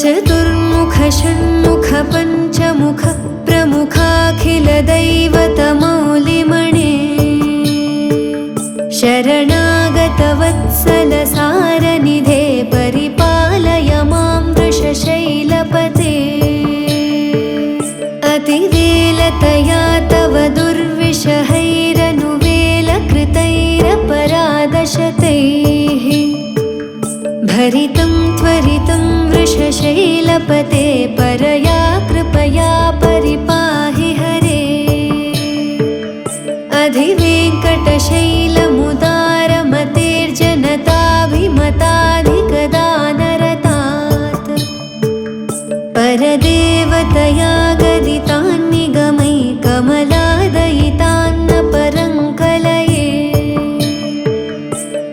चतुर्मुख षण्मुख पञ्चमुख प्रमुखाखिलदैवतमौलिमणे शरणागतवत्सलसारनिधे परिपालय मां वृषशैलपते अतिवेलतया तव दुर्विषहैरनुवेलकृतैरपराधशतैः भरितं त्वरितं वृषशैलपते परया कृपया परिपाहि हरे अधिवेङ्कटशैलमुदारमतेर्जनताभिमताधिकदानरतात् परदेवतया गदितान्निगमै कमलादयितान्न परङ्कलये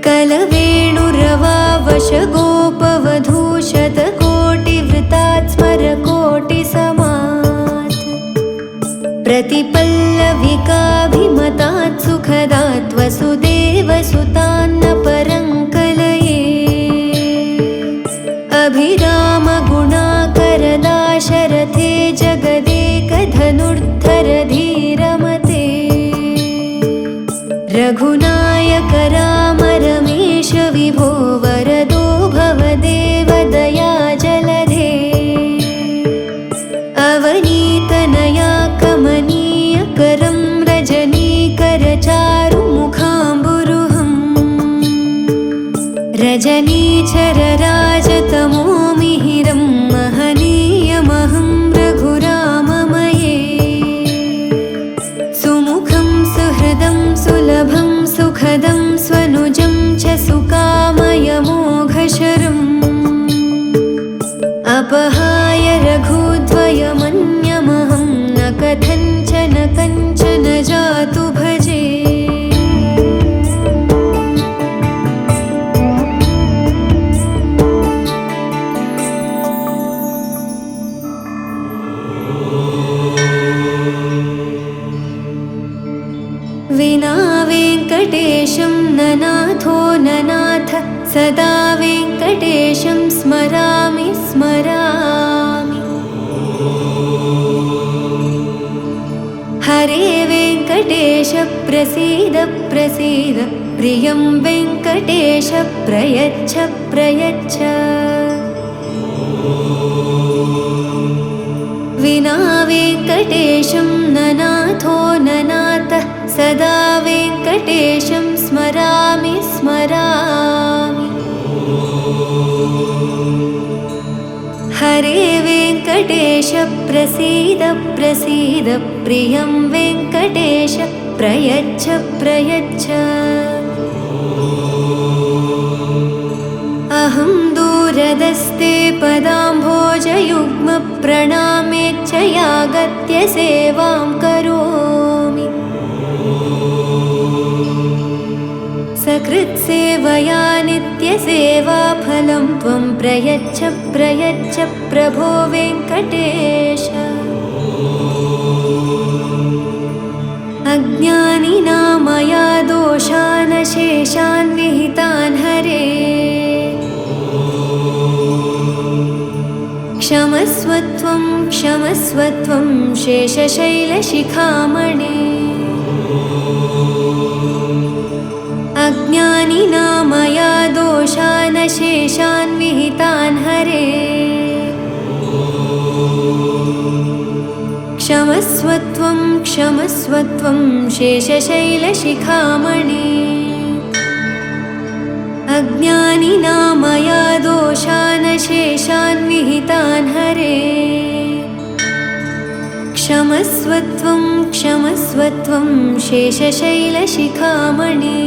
कलवेणुरवावशगोपवधूशतकोटिवृतात् स्मरकोटिसमात् प्रतिपल्लविकाभिमतात् सुखदात् वसुदेवसुतान्न परङ्कलये अभिरामगुणाकरदाशरथे जगदेकधनुर्धरधीरमते रघुनायक राम रमेश विभो वरदो भवदेवदया जलधे अवनीतनया कमनीयकरं रजनीकरचारुमुखाम्बुरुहं रजनीचरराजतमो मिहिरं महनीयमहं रघुराममये सुमुखं सुहृदं सुलभं सुखदं स्वनुजं च सुकामयमोघशरम् अपहाय रघुद्वयमन्यमहं न कथञ्चन कञ्चन जातु भजे विना वेङ्कटेशं ननाथो ननाथ सदा वेङ्कटेशं स्मरामि स्मरामि हरे वेङ्कटेश प्रसीद प्रसीद प्रियं वेङ्कटेश प्रयच्छ प्रयच्छ विना वेङ्कटेशं ननाथो ननाथ सदा वेङ्कटेशं स्मरामि स्मरामि हरे वेङ्कटेश प्रसीद प्रसीद प्रियं वेङ्कटेश प्रयच्छ प्रयच्छ अहं दूरदस्ते पदाम्भोजयुग्मप्रणामेच्च यागत्य सेवां करोमि सकृत्सेवया नित्यसेवाफलं त्वं प्रयच्छ प्रयच्छ प्रभो वेङ्कटेश अज्ञानिना मया दोषान् शेषान् विहितान् हरे क्षमस्वत्वं क्षमस्वत्वं शेषशैलशिखामणे अज्ञानिना मया दोषान् शेषान् विहितान् हरे क्षमस्वत्वं क्षमस्वत्वं शेषशैलशिखामणे अज्ञानिना मया दोषान् शेषान् विहितान् हरे क्षमस्वत्वं क्षमस्वत्वं शेषशैलशिखामणे